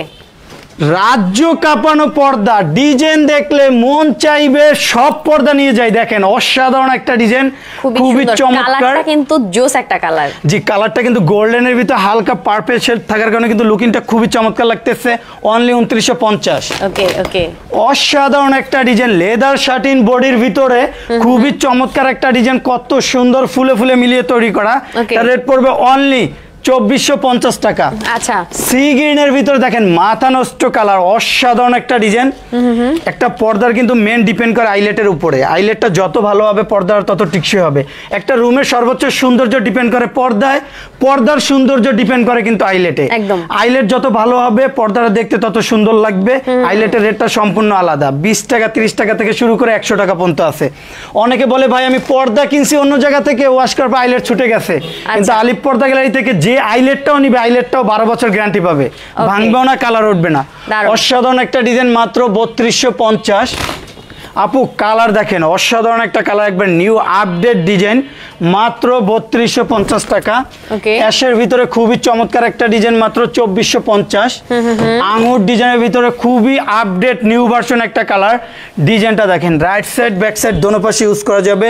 রাজ্য কাঁপানো পর্দা ডিজাইন দেখলে মন চাইবে সব পর্দা নিয়ে যাই। দেখেন অসাধারণ একটা ডিজাইন, খুবই চমৎকার, কিন্তু জোস একটা কালার। জি, কালারটা কিন্তু গোল্ডেনের ভিতর হালকা পার্পল শেড থাকার কারণে কিন্তু লুকিংটা খুবই চমৎকার লাগতেছে। অনলি 2950। ওকে ওকে, অসাধারণ একটা ডিজাইন, লেদার শাটিন বডির ভিতরে খুবই চমৎকার একটা ডিজাইন, কত সুন্দর ফুলে ফুলে মিলিয়ে তৈরি করা। তার রেট পড়বে অনলি 2450 টাকা। আচ্ছা, সি গ্রিনের ভিতরে দেখেন মাথা নষ্ট কালার, অসাধারণ একটা ডিজাইন। একটা পর্দার কিন্তু মেন ডিপেন্ড করে আইলেটের উপরে। আইলেটটা যত ভালো হবে পর্দার তত টিকসই হবে। একটা রুমের সর্বোচ্চ সৌন্দর্য ডিপেন্ড করে পর্দায়, পর্দার সৌন্দর্য ডিপেন্ড করে কিন্তু আইলেটে। আইলেট যত ভালো হবে পর্দাটা দেখতে তত সুন্দর লাগবে। আইলেটের রেটটা সম্পূর্ণ আলাদা, 20 টাকা 30 টাকা থেকে শুরু করে 100 টাকা পর্যন্ত আছে। অনেকে বলে ভাই আমি পর্দা কিনছি অন্য জায়গা থেকে, ওয়াশ করার পর আইলেট ছুটে গেছে, কিন্তু আলিপ পর্দা গ্যালারি থেকে যে আইলেটটাও নিবে আইলেটটাও 12 বছর গ্যারান্টি পাবে, ভাঙবেও না, কালার উঠবে না। অসাধারণ একটা ডিজাইন, মাত্র 3250। আপু কালার দেখেন, অসাধারণ একটা কালার, একবার নিউ আপডেট ডিজাইন, মাত্র 3250 টাকা। অ্যাশের ভিতরে খুবই চমৎকার একটা ডিজাইন, মাত্র 2450। আঙুর ডিজাইনের ভিতরে খুবই আপডেট নিউ ভার্সন একটা কালার। ডিজাইনটা দেখেন, রাইট সাইড ব্যাক সাইড দোনো পাশে ইউজ করা যাবে।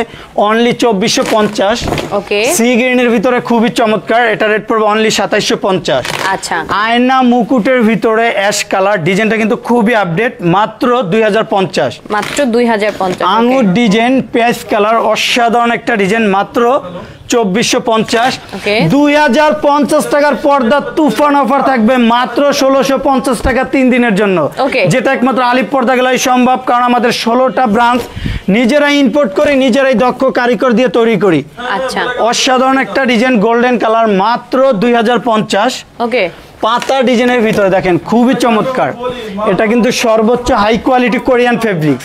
অনলি 2450। সি গ্রিনের ভিতরে খুবই চমৎকার, এটা রেট পড়বে অনলি 2750। আচ্ছা, আয়না মুকুটের ভিতরে অ্যাশ কালার, ডিজাইনটা কিন্তু খুবই আপডেট, মাত্র 2050। মাত্র 2050। আঙুর ডিজাইন পেঁয়াজ কালার, অসাধারণ একটা ডিজাইন, মাত্র 2450। 2050 টাকার পর্দা তুফান অফার থাকবে মাত্র 1650 টাকা 3 দিনের জন্য, যেটা একমাত্র আলিপ পর্দা গ্যালারি সম্ভব, কারণ আমাদের 16টা ব্রাঞ্চ নিজেরাই ইম্পোর্ট করি, নিজেরাই দক্ষ কারিগর দিয়ে তৈরি করি। আচ্ছা, অসাধারণ একটা ডিজাইন গোল্ডেন কালার, মাত্র 2050। ওকে, পাতা ডিজাইনের ভিতরে দেখেন খুবই চমৎকার, এটা কিন্তু সর্বোচ্চ high quality Korean fabric.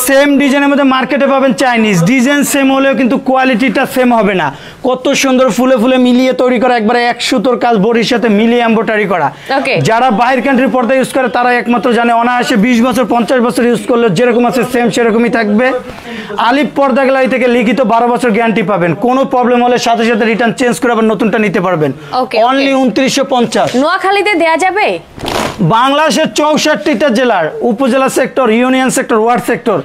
Same ডিজাইনের মধ্যে মার্কেটে পাবেন চাইনিজ ডিজাইন, সেম হলেও কিন্তু কোয়ালিটিটা সেম হবে না। কত সুন্দর ফুলে ফুলে মিলিয়ে তৈরি করা, একবারে 1 সুতোর কাজ বডির সাথে মিলিয়ে এমব্রয়ডারি করা। যারা বাইরের কান্ট্রির পর্দা ইউজ করে তারা একমাত্র জানে, অনায়াসে 20 বছর 50 বছর ইউজ করলে যেরকম আছে সেম সেরকমই থাকবে। আলিপ পর্দা গ্যালারি থেকে লিখিত 12 বছর গ্যারান্টি পাবেন, কোনো প্রবলেম হলে সাথে সাথে রিটার্ন চেঞ্জ করে আবার নতুনটা নিতে পারবেন। অনলি 2950। নোয়াখালীতে দেয়া যাবে? বাংলাদেশের 64টা জেলার উপজেলা sector, union sector, word sector,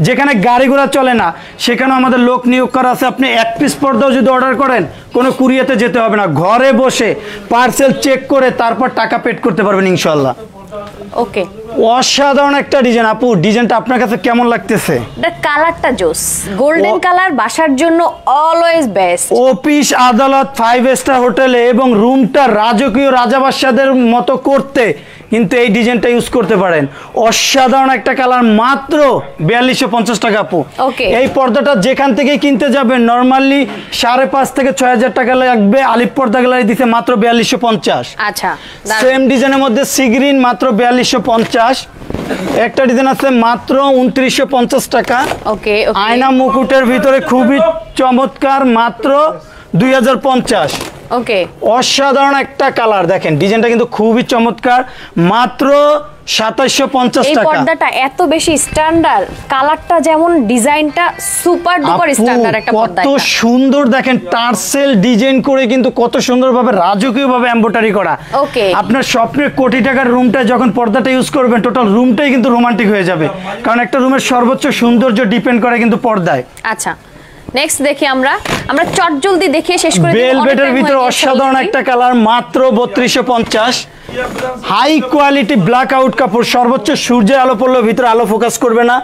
যেখানে গাড়ি ঘোড়া চলে না সেখানে আমাদের লোক নিয়োগ করা আছে। আপনি 1 পিস পর্দাও যদি অর্ডার করেন কোনো কুরিয়াতে যেতে হবে না, ঘরে বসে পার্সেল চেক করে তারপর টাকা পেড করতে পারবেন ইনশাআল্লাহ। ওকে, অসাধারণ একটা ডিজাইন। আপু ডিজাইনটা আপনার কাছে কেমন লাগতেছে? কালারটা জোস, গোল্ডেন কালার বাসার জন্য অলওয়েজ বেস্ট। অফিস আদালত 5 স্টার হোটেলে এবং রুমটা রাজকীয় রাজাবাদশাদের মতো করতে কিন্তু এই ডিজাইনটা ইউজ করতে পারেন। অসাধারণ একটা কালার, মাত্র 4250 টাকা আপু। এই পর্দাটা যেখান থেকে কিনতে যাবেন নরমালি 5.5 থেকে 6000 টাকা লাগবে, আলিপ পর্দা গ্যালারি দিতে মাত্র 4250। আচ্ছা, সেম ডিজাইনের মধ্যে সি গ্রিন মাত্র 4250। একটা ডিজাইন আছে মাত্র 2950 টাকা। ওকে, আয়না মুকুটের ভিতরে খুবই চমৎকার, মাত্র 2050। ওকে, অসাধারণ একটা কালার, দেখেন ডিজাইনটা কিন্তু খুবই চমৎকার, মাত্র 2750 টাকা। এই পর্দাটা এত বেশি স্ট্যান্ডার্ড, কালারটা যেমন ডিজাইনটা সুপার ডুপার স্ট্যান্ডার্ড একটা পর্দা। কত সুন্দর দেখেন টার্সেল ডিজাইন করে কিন্তু কত সুন্দরভাবে রাজকীয়ভাবে এমব্রয়ডারি করা। ওকে, আপনার স্বপ্নের কোটি টাকার রুমটা যখন পর্দাটা ইউজ করবেন টোটাল রুমটাই কিন্তু রোমান্টিক হয়ে যাবে, কারণ একটা রুমের সর্বোচ্চ সৌন্দর্য ডিপেন্ড করে কিন্তু পর্দায়। আচ্ছা, নেক্সট দেখি আমরা চট জলদি দেখিয়ে শেষ করে দিই। ভেলভেটের ভিতরে অসাধারণ একটা কালার, মাত্র 3250। হাই কোয়ালিটি ব্ল্যাক আউট কাপড়, সর্বোচ্চ সূর্যের আলো পড়লে ভিতরে আলো ফোকাস করবে না,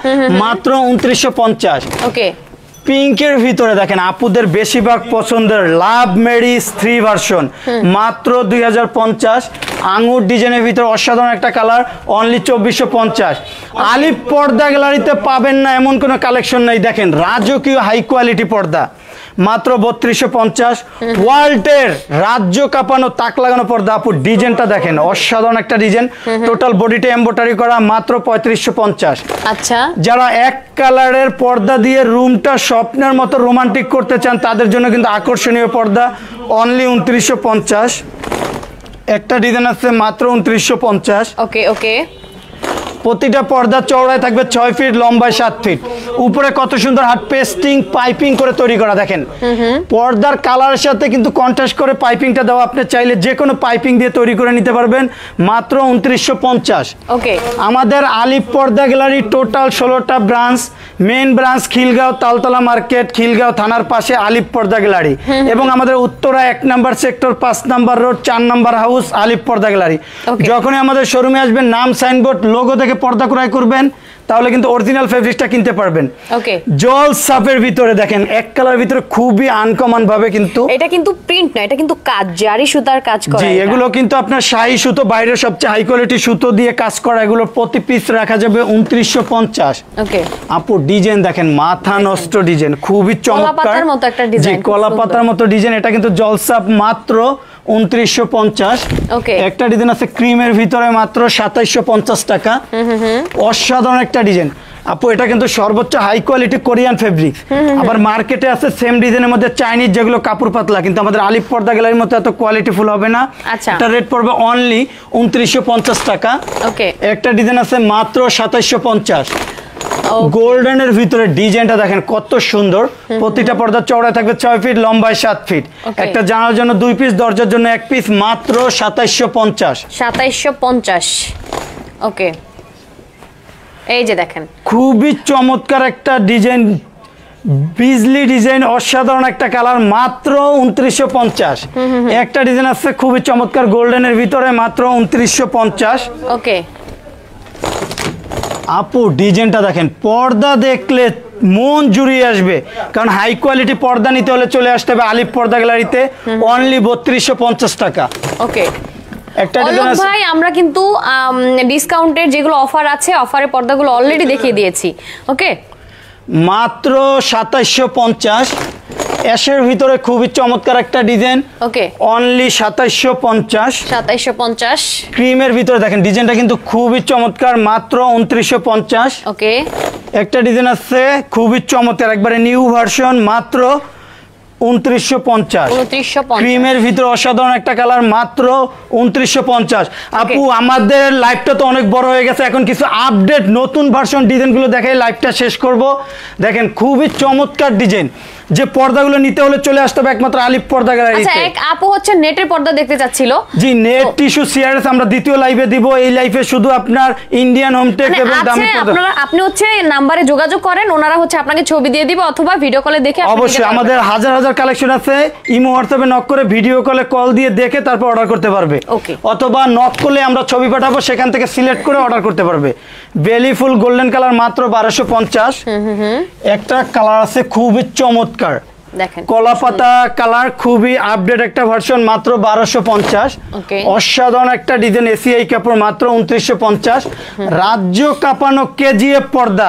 মাত্র 2950। ওকে, পিঙ্কের ভিতরে দেখেন আপুদের বেশিরভাগ পছন্দের লাভ মেরিজ 3 ভার্সন, মাত্র 2050। আঙুর ডিজাইনের ভিতরে অসাধারণ একটা কালার, অনলি 2450। আলিপ পর্দা গ্যালারিতে পাবেন না এমন কোনো কালেকশন নাই, দেখেন রাজকীয় হাই কোয়ালিটি পর্দা, মাত্র 3250। ওয়ালটের রাজ্য কাঁপানো তাক লাগানো পর্দা, আপু ডিজাইনটা দেখেন অসাধারণ একটা ডিজাইন, টোটাল বডিটা এমব্রয়ডারি করা, মাত্র 3550। আচ্ছা, যারা এক কালারের পর্দা দিয়ে রুমটা স্বপ্নের মতো রোমান্টিক করতে চান তাদের জন্য কিন্তু আকর্ষণীয় পর্দা, অনলি 2950। একটা ডিজাইন আছে মাত্র 2950। ওকে, ওকে, প্রতিটা পর্দা চওড়ায় থাকবে 6 ফিট, লম্বায় 7 ফিট, উপরে কত সুন্দর হাত পেস্টিং পাইপিং করে তৈরি করা। দেখেন পর্দার কালারের সাথে কিন্তু কন্ট্রাস্ট করে পাইপিংটা দেওয়া, আপনি চাইলে যে কোনো পাইপিং দিয়ে তৈরি করে নিতে পারবেন, মাত্র 2950। ওকে, আমাদের আলিপ পর্দা গ্যালারি টোটাল 16টা branch, main branch Khilgaon Taltola market, Khilgaon থানার পাশে আলিপ পর্দা গ্যালারি, এবং আমাদের উত্তরা 1 নম্বর সেক্টর 5 নম্বর রোড 4 নম্বর হাউস আলিপ পর্দা গ্যালারি। যখনই আমাদের শোরুমে আসবেন নাম সাইনবোর্ড লোগো দেখে পর্দা ক্রয় করবেন, তাহলে কিন্তু অরিজিনাল ফেব্রিকটা কিনতে পারবেন। ওকে, জল সাপের ভিতরে দেখেন এক কালার ভিতরে খুবই আনকমন ভাবে, কিন্তু এটা কিন্তু প্রিন্ট না, এটা কিন্তু কাজ, জারি সুতার কাজ করা। জি, এগুলো কিন্তু আপনার শাহী সুতো, বাইরের সবচেয়ে হাই কোয়ালিটি সুতো দিয়ে কাজ করা, এগুলো প্রতি পিস রাখা যাবে 2950। ওকে, আপু ডিজাইন দেখেন মাথা নষ্ট ডিজাইন, খুবই চমৎকার, কলাপাতার মতো একটা ডিজাইন, জি কলা পাতার মতো ডিজাইন। এটা কিন্তু জলসাপ, মাত্র 2950। ওকে, একটা ডিজাইন আছে ক্রিমের ভিতরে, মাত্র 2750 টাকা। অসাধারণ একটা ডিজাইন আপু, এটা কিন্তু সর্বোচ্চ হাই কোয়ালিটি কোরিয়ান ফেব্রিক। আবার মার্কেটে আছে সেম ডিজাইনের মধ্যে চাইনিজ, যেগুলো কাপড় পাতলা, কিন্তু আমাদের আলিপ পর্দা গ্যালারির মতো এত কোয়ালিটি ফুল হবে না। আচ্ছা, এটা রেট পড়বে অনলি 2950 টাকা। ওকে, একটা ডিজাইন আছে মাত্র 2750। গোল্ডেনের ভিতরে ডিজাইনটা দেখেন কত সুন্দর, প্রতিটা পর্দা চওড়া থাকবে 6 ফিট, লম্বায় 7 ফিট। একটা জানালার জন্য 2 পিস, দরজার জন্য 1 পিস, মাত্র 2750। 2750। ওকে, এই যে দেখেন খুবই চমৎকার একটা ডিজাইন, বিজলি ডিজাইন, অসাধারণ একটা কালার, মাত্র 2950। একটা ডিজাইন আছে খুবই চমৎকার গোল্ডেনের ভিতরে, মাত্র 2950। ওকে, আপু ডিজাইনটা দেখেন, পর্দা দেখলে মন জুড়িয়ে আসবে, কারণ হাই কোয়ালিটি পর্দা নিতে হলে চলে আসতে হবে আলিপ পর্দা গ্যালারিতে, অনলি 3250 টাকা। ওকে, একটা ভাই আমরা কিন্তু ডিসকাউন্টের যেগুলো অফার আছে, অফারের পর্দাগুলো অলরেডি দেখিয়ে দিয়েছি। ওকে, মাত্র 2750। অ্যাশের ভিতরে খুবই চমৎকার একটা ডিজাইন, ওকে, অনলি 2750। 2750। ক্রিমের ভিতরে দেখেন ডিজাইনটা কিন্তু খুবই চমৎকার, মাত্র 2950। ওকে, একটা ডিজাইন আছে খুবই চমৎকার, একবারে নিউ ভার্সন, মাত্র 2950। ক্রিমের ভিতরে অসাধারণ একটা কালার, মাত্র 2950। আপু আমাদের লাইভটা তো অনেক বড় হয়ে গেছে, এখন কিছু আপডেট নতুন ভার্সন ডিজাইনগুলো দেখাই লাইভটা শেষ করব। দেখেন খুবই চমৎকার ডিজাইন, যে পর্দাগুলো নিতে হলে চলে আসতে হবে একমাত্র আলিপ পর্দা গ্যালারিতে। আচ্ছা, এক আপু হচ্ছে নেটের পর্দা দেখতে চাচ্ছিল। জি, নেট টিস্যু সিআরএস আমরা দ্বিতীয় লাইভে দিব। এই লাইভে শুধু আপনার ইন্ডিয়ান হোমটেক এবং দামি পর্দা, আপনি হচ্ছে নাম্বারে যোগাযোগ করেন, ওনারা হচ্ছে আপনাকে ছবি দিয়ে দিবে, অথবা ভিডিও কলে দেখে অবশ্যই আমাদের হাজার হাজার কালেকশন আছে, ইমো হোয়াটসঅ্যাপে নক করে ভিডিও কলে কল দিয়ে দেখে তারপর অর্ডার করতে পারবে। অথবা নক করলে আমরা ছবি পাঠাবো, সেখান থেকে সিলেক্ট করে অর্ডার করতে পারবে। বেলি ফুল গোল্ডেন কালার, মাত্র 1250। একটা কালার আছে খুবই চমৎকার, দেখেন কলা পাতা কালার, খুবই আপডেট একটা ভার্সন, মাত্র 1250। অসাধারণ একটা ডিজাইন, এসিআই কাপড়, মাত্র 2950। রাজ্য কাঁপানো কেজিএফ পর্দা,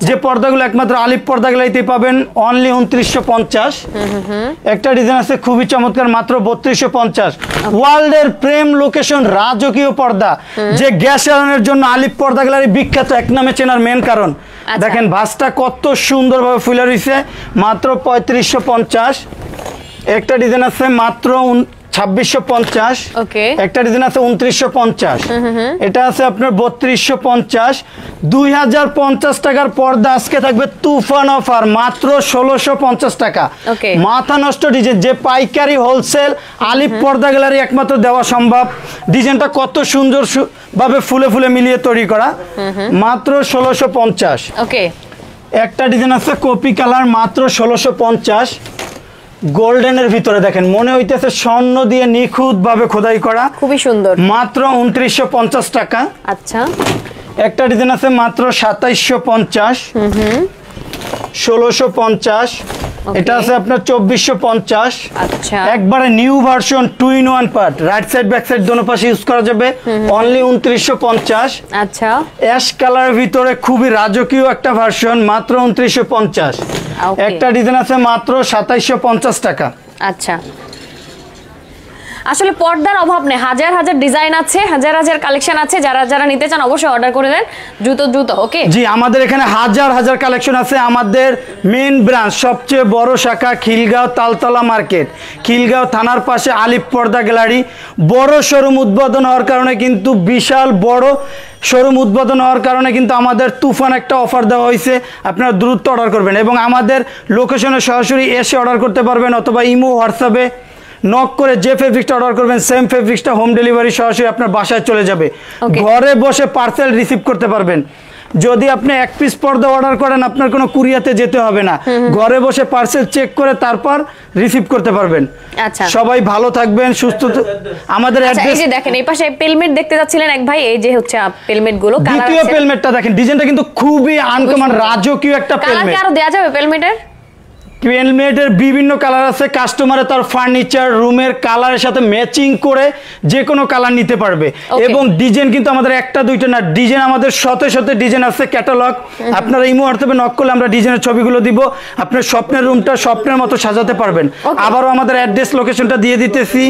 যে পর্দাগুলো একমাত্র আলিপ পর্দা গ্যালারিতে পাবেন, অনলি 2950। একটা ডিজাইন আছে খুবই চমৎকার, মাত্র 3250। ওয়ার্ল্ডের প্রেম লোকেশন রাজকীয় পর্দা, যে গ্যাস এলানোর জন্য আলিপ পর্দা গ্যালারি বিখ্যাত, এক নামে চেনার মেন কারণ। দেখেন ভাঁজটা কত সুন্দরভাবে ফুলে রয়েছে, মাত্র 3550। একটা ডিজাইন আছে মাত্র 2650। একটা ডিজাইন আছে 2950। এটা আছে আপনার 3250। 2050 টাকার পর্দা আজকে থাকবে তুফান অফার, মাত্র 1650 টাকা। মাথা নষ্ট ডিজাইন, যে পাইকারি হোলসেল আলিপ পর্দা গ্যালারি একমাত্র দেওয়া সম্ভব। ডিজাইনটা কত সুন্দর ভাবে ফুলে ফুলে মিলিয়ে তৈরি করা, মাত্র 1650। একটা ডিজাইন আছে কপি কালার, মাত্র 1650। গোল্ডেনের ভিতরে দেখেন, মনে হইতেছে স্বর্ণ দিয়ে নিখুঁত ভাবে খোদাই করা, খুবই সুন্দর, মাত্র 2950 টাকা। আচ্ছা, একটা ডিজাইন আছে মাত্র 2750। 1650। এটা আছে আপনার 2450। আচ্ছা, একবারে new version, 2 in 1 part, right side back side দোনো পাশে ইউজ করা যাবে, অনলি 2950। আচ্ছা, অ্যাশ কালারের ভিতরে খুবই রাজকীয় একটা ভার্সন, মাত্র 2950। একটা ডিজাইন আছে মাত্র 2750 টাকা। আচ্ছা, আসলে পর্দার অভাব নেই, হাজার হাজার ডিজাইন আছে, হাজার হাজার কালেকশন আছে, যারা যারা নিতে চান অবশ্যই অর্ডার করে দেন দ্রুত। ওকে জি, আমাদের এখানে হাজার হাজার কালেকশন আছে। আমাদের মেন ব্রাঞ্চ, সবচেয়ে বড় শাখা খিলগাঁও তালতলা মার্কেট, খিলগাঁও থানার পাশে আলিপ পর্দা গ্যালারি। বড় শোরুম উদ্বোধন হওয়ার কারণে কিন্তু, বিশাল বড় শোরুম উদ্বোধন হওয়ার কারণে কিন্তু আমাদের তুফান একটা অফার দেওয়া হয়েছে, আপনারা দ্রুত অর্ডার করবেন এবং আমাদের লোকেশনে সরাসরি এসে অর্ডার করতে পারবেন, অথবা ইমো হোয়াটসঅ্যাপে নক করে যে ফেব্রিক্সটা অর্ডার করবেন, সেম ফেব্রিক্সটা হোম ডেলিভারি সরাসরি আপনার বাসায় চলে যাবে। ঘরে বসে পার্সেল রিসিভ করতে পারবেন। যদি আপনি এক পিস পর্দা অর্ডার করেন, আপনার কোনো কুরিয়াতে যেতে হবে না, ঘরে বসে পার্সেল চেক করে তারপর রিসিভ করতে পারবেন। আচ্ছা, সবাই ভালো থাকবেন, সুস্থ। আমাদের অ্যাড্রেস দেখেন, এই পাশে পেলমেট দেখতে যাচ্ছিলেন এক ভাই, এই যে হচ্ছে পেলমেট গুলো, দ্বিতীয় পেলমেটটা দেখেন, ডিজাইনটা কিন্তু খুবই আনকমন, রাজকীয় একটা পেলমেট। কালার আরো দেয়া যাবে পেলমেটের? পেলমেটের বিভিন্ন কালার আছে, কাস্টমারে তার ফার্নিচার রুমের কালারের সাথে ম্যাচিং করে যে কোনো কালার নিতে পারবে। এবং ডিজাইন কিন্তু আমাদের একটা দুইটা না, ডিজাইন আমাদের শত শত ডিজাইন আছে, ক্যাটালগ। আপনারা ইমো হোয়াটসঅ্যাপে নক করলে আমরা ডিজাইনের ছবিগুলো দিব, আপনার স্বপ্নের রুমটা স্বপ্নের মতো সাজাতে পারবেন। আবারও আমাদের অ্যাড্রেস লোকেশনটা দিয়ে দিতেছি।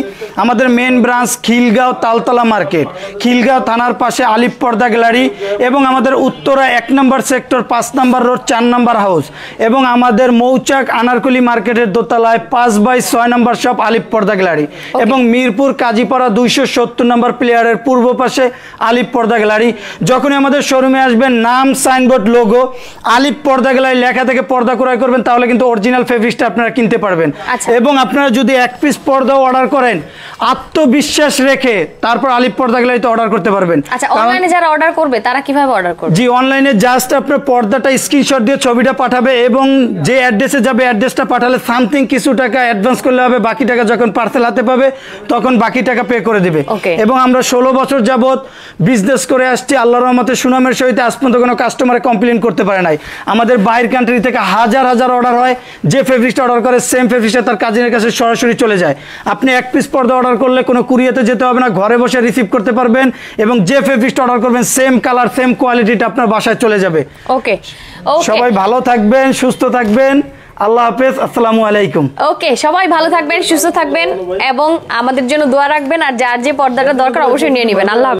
আমাদের main branch Khilgaon Taltola market, Khilgaon থানার পাশে আলিপ পর্দা গ্যালারি, এবং আমাদের উত্তরা 1 নম্বর সেক্টর 5 নম্বর রোড 4 নম্বর হাউস, এবং আমাদের মৌচাক আনারকলি মার্কেটের দোতলায় 5/6 নম্বর শপ আলিপ পর্দা গ্যালারি, এবং মিরপুর কাজীপাড়া 270 নম্বর প্লেয়ারের পূর্ব পাশে আলিপ পর্দা গ্যালারি। যখনই আমাদের শোরুমে আসবেন, নাম, সাইনবোর্ড, লোগো, আলিপ পর্দা গ্যালারি লেখা থেকে পর্দা ক্রয় করবেন, তাহলে কিন্তু অরিজিনাল ফেব্রিক্সটা আপনারা কিনতে পারবেন। এবং আপনারা যদি এক পিস পর্দাও অর্ডার করেন, আত্মবিশ্বাস রেখে তারপর আলিপ পর্দা গ্যালারিতে অর্ডার করতে পারবেন। আচ্ছা, অনলাইনে যারা অর্ডার করবে তারা কিভাবে অর্ডার করবে? জি, অনলাইনে জাস্ট আপনার পর্দাটা স্ক্রিনশট দিয়ে ছবিটা পাঠাবে, এবং যে অ্যাড্রেসে যাবে অ্যাড্রেসটা পাঠালে সামথিং কিছু টাকা অ্যাডভান্স করলে হবে, বাকি টাকা যখন পার্সেল হাতে পাবে তখন বাকি টাকা পে করে দেবে। এবং আমরা 16 বছর যাবত বিজনেস করে আসছি, আল্লাহর রহমতে সুনামের সহিত আজ পর্যন্ত কোনো কাস্টমারে কমপ্লেন করতে পারে নাই। আমাদের বাইরের কান্ট্রি থেকে হাজার হাজার অর্ডার হয়, যে ফেব্রিক্সটা অর্ডার করে সেম ফেব্রিক্সটা তার কাজিনের কাছে সরাসরি চলে যায়। আপনি এক পিস পর্দা অর্ডার করলে কোনো কুরিয়াতে যেতে হবে না, ঘরে বসে রিসিভ করতে পারবেন, এবং যে ফেব্রিক্সটা অর্ডার করবেন সেম কালার সেম কোয়ালিটিটা আপনার বাসায় চলে যাবে। ওকে, সবাই ভালো থাকবেন, সুস্থ থাকবেন, আল্লাহ হাফেজ, আসসালামু আলাইকুম। ওকে, সবাই ভালো থাকবেন, সুস্থ থাকবেন, এবং আমাদের জন্য দোয়া রাখবেন, আর যার যে পর্দাটা দরকার অবশ্যই নিয়ে নেবেন। আল্লাহ।